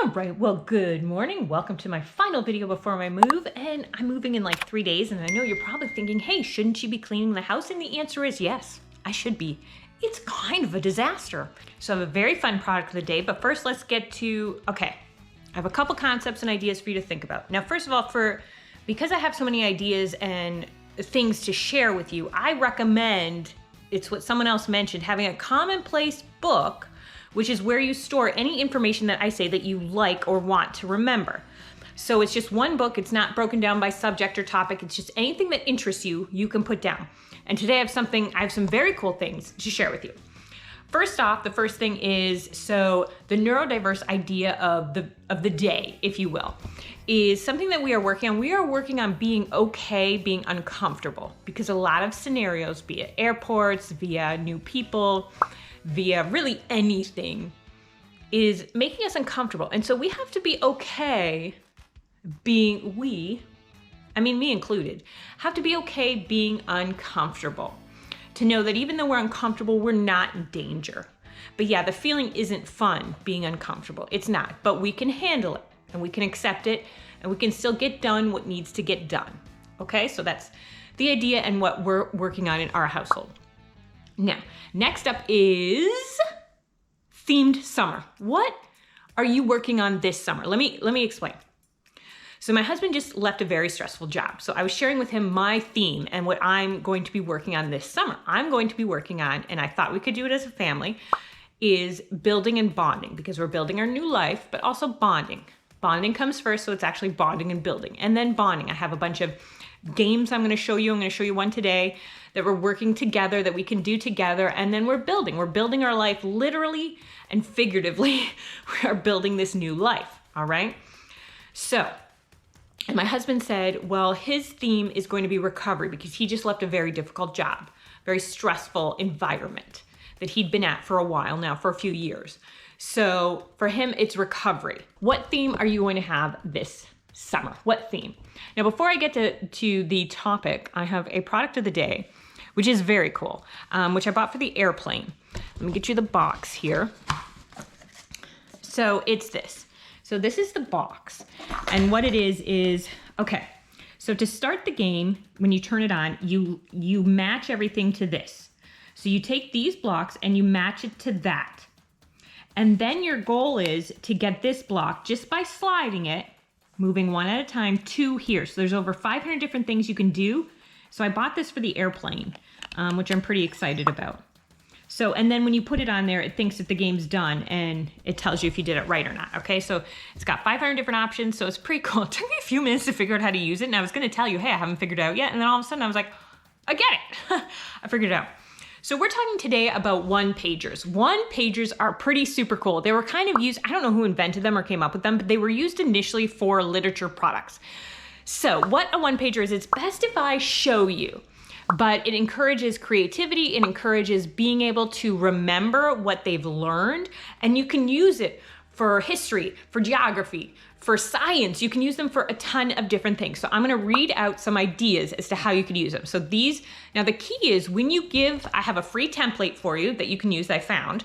All right, well, good morning. Welcome to my final video before my move, and I'm moving in like 3 days, and I know you're probably thinking, hey, shouldn't you be cleaning the house? And the answer is yes, I should be. It's kind of a disaster. So I have a very fun product of the day, but first let's get to, okay, I have a couple concepts and ideas for you to think about. Now, first of all, because I have so many ideas and things to share with you, I recommend, it's what someone else mentioned, having a commonplace book, which is where you store any information that I say that you like or want to remember. So it's just one book. It's not broken down by subject or topic. It's just anything that interests you, you can put down. And today I have some very cool things to share with you. First off, the first thing is, so the neurodiverse idea of the day, if you will, is something that we are working on. We are working on being okay, being uncomfortable, because a lot of scenarios, be it airports, via new people, via really anything, is making us uncomfortable. And so we have to be okay being, me included, have to be okay being uncomfortable. To know that even though we're uncomfortable, we're not in danger. But yeah, the feeling isn't fun being uncomfortable. It's not, but we can handle it and we can accept it and we can still get done what needs to get done. Okay, so that's the idea and what we're working on in our household. Now, next up is themed summer. What are you working on this summer? Let me explain. So my husband just left a very stressful job. So I was sharing with him my theme and what I'm going to be working on this summer. I'm going to be working on, and I thought we could do it as a family, is building and bonding, because we're building our new life, but also bonding. Bonding comes first, so it's actually bonding and building. And then bonding. I have a bunch of games I'm going to show you. I'm going to show you one today that we're working together, that we can do together, and then we're building our life literally and figuratively. We are building this new life, all right? So, and my husband said, well, his theme is going to be recovery, because he just left a very difficult job, very stressful environment that he'd been at for a while now, for a few years. So for him, it's recovery. What theme are you going to have this summer? What theme? Now, before I get to the topic, I have a product of the day, which is very cool, which I bought for the airplane. Let me get you the box here. So it's this. So this is the box. And what it is, okay. So to start the game, when you turn it on, you match everything to this. So you take these blocks and you match it to that. And then your goal is to get this block just by sliding it, moving one at a time, to here. So there's over 500 different things you can do. So I bought this for the airplane, which I'm pretty excited about. So, and then when you put it on there, it thinks that the game's done and it tells you if you did it right or not, okay? So it's got 500 different options, so it's pretty cool. It took me a few minutes to figure out how to use it, and I was gonna tell you, hey, I haven't figured it out yet, and then all of a sudden I was like, I get it. I figured it out. So we're talking today about one-pagers. One-pagers are pretty super cool. They were kind of used, I don't know who invented them or came up with them, but they were used initially for literature products. So what a one-pager is, it's best if I show you, but it encourages creativity, it encourages being able to remember what they've learned, and you can use it for history, for geography, for science. You can use them for a ton of different things. So I'm gonna read out some ideas as to how you could use them. So these, now the key is when you give, I have a free template for you that you can use that I found.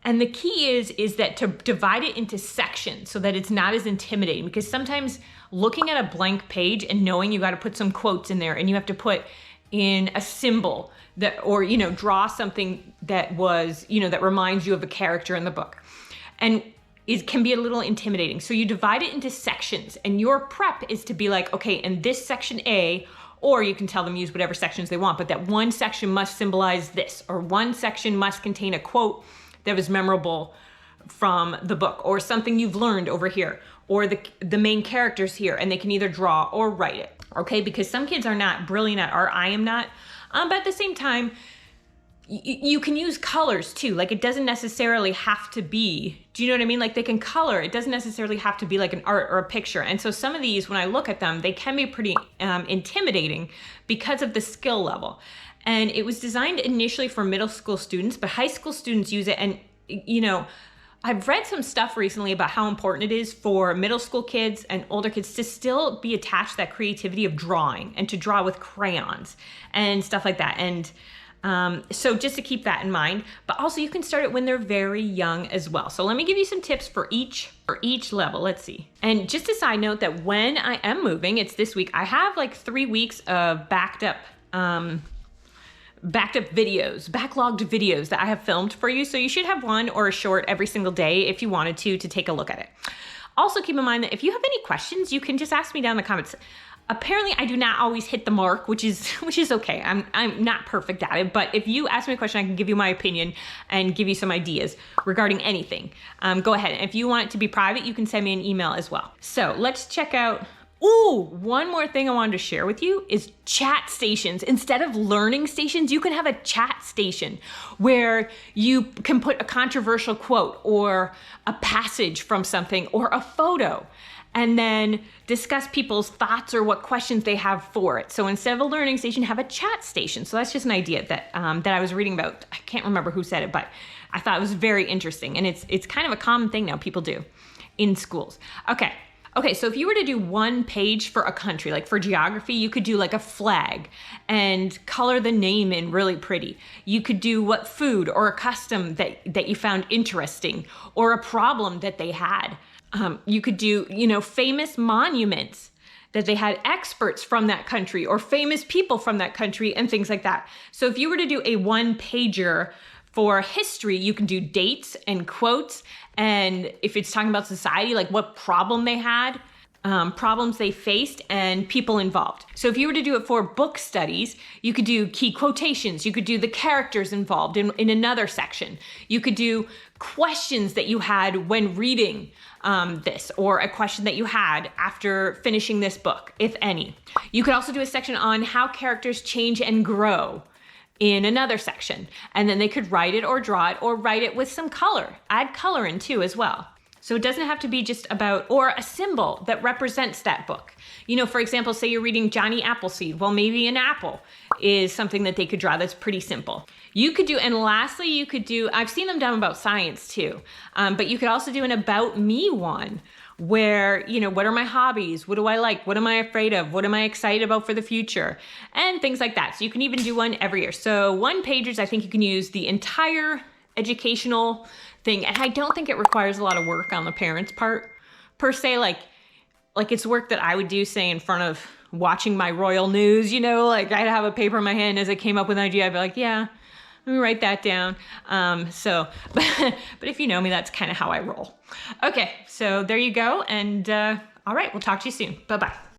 And the key is that to divide it into sections so that it's not as intimidating, because sometimes looking at a blank page and knowing you gotta put some quotes in there and you have to put in a symbol that, or, draw something that was, that reminds you of a character in the book. And it can be a little intimidating. So you divide it into sections, and your prep is to be like, okay, in this section A, or you can tell them use whatever sections they want, but that one section must symbolize this, or one section must contain a quote that was memorable from the book, or something you've learned over here, or the main characters here, and they can either draw or write it, okay? Because some kids are not brilliant at art, I am not, but at the same time, you can use colors too. Like, it doesn't necessarily have to be, do you know what I mean? Like, they can color, it doesn't necessarily have to be like an art or a picture. And so some of these, when I look at them, they can be pretty intimidating because of the skill level. And it was designed initially for middle school students, but high school students use it. And, I've read some stuff recently about how important it is for middle school kids and older kids to still be attached to that creativity of drawing and to draw with crayons and stuff like that. And So just to keep that in mind, but also you can start it when they're very young as well. So let me give you some tips for each level. Let's see. And just a side note that when I am moving, it's this week, I have like 3 weeks of backlogged videos that I have filmed for you. So you should have one or a short every single day if you wanted to take a look at it. Also keep in mind that if you have any questions, you can just ask me down in the comments. Apparently I do not always hit the mark, which is okay. I'm not perfect at it, but if you ask me a question, I can give you my opinion and give you some ideas regarding anything. Go ahead. If you want it to be private, you can send me an email as well. So let's check out. Ooh, one more thing I wanted to share with you is chat stations. Instead of learning stations, you can have a chat station where you can put a controversial quote or a passage from something or a photo, and then discuss people's thoughts or what questions they have for it. So instead of a learning station, have a chat station. So that's just an idea that I was reading about. I can't remember who said it, but I thought it was very interesting. And it's kind of a common thing now people do in schools. Okay, so if you were to do one page for a country, like for geography, you could do like a flag and color the name in really pretty. You could do what food or a custom that you found interesting or a problem that they had. You could do, famous monuments that they had experts from that country or famous people from that country and things like that. So if you were to do a one pager for history, you can do dates and quotes. And if it's talking about society, like what problem they had, problems they faced, and people involved. So if you were to do it for book studies, you could do key quotations. You could do the characters involved in another section. You could do questions that you had when reading this, or a question that you had after finishing this book, if any. You could also do a section on how characters change and grow in another section. And then they could write it or draw it or write it with some color. Add color in too as well. So it doesn't have to be just about, or a symbol that represents that book. For example, say you're reading Johnny Appleseed. Well, maybe an apple is something that they could draw that's pretty simple. You could do, and lastly, you could do, I've seen them done about science too, but you could also do an about me one where, what are my hobbies? What do I like? What am I afraid of? What am I excited about for the future? And things like that. So you can even do one every year. So one pagers, I think you can use the entire educational thing. And I don't think it requires a lot of work on the parents' part per se. Like it's work that I would do, say, in front of watching my royal news, like I'd have a paper in my hand as I came up with an idea. I'd be like, yeah, let me write that down. But if you know me, that's kind of how I roll. Okay, so there you go. And all right, we'll talk to you soon. Bye-bye.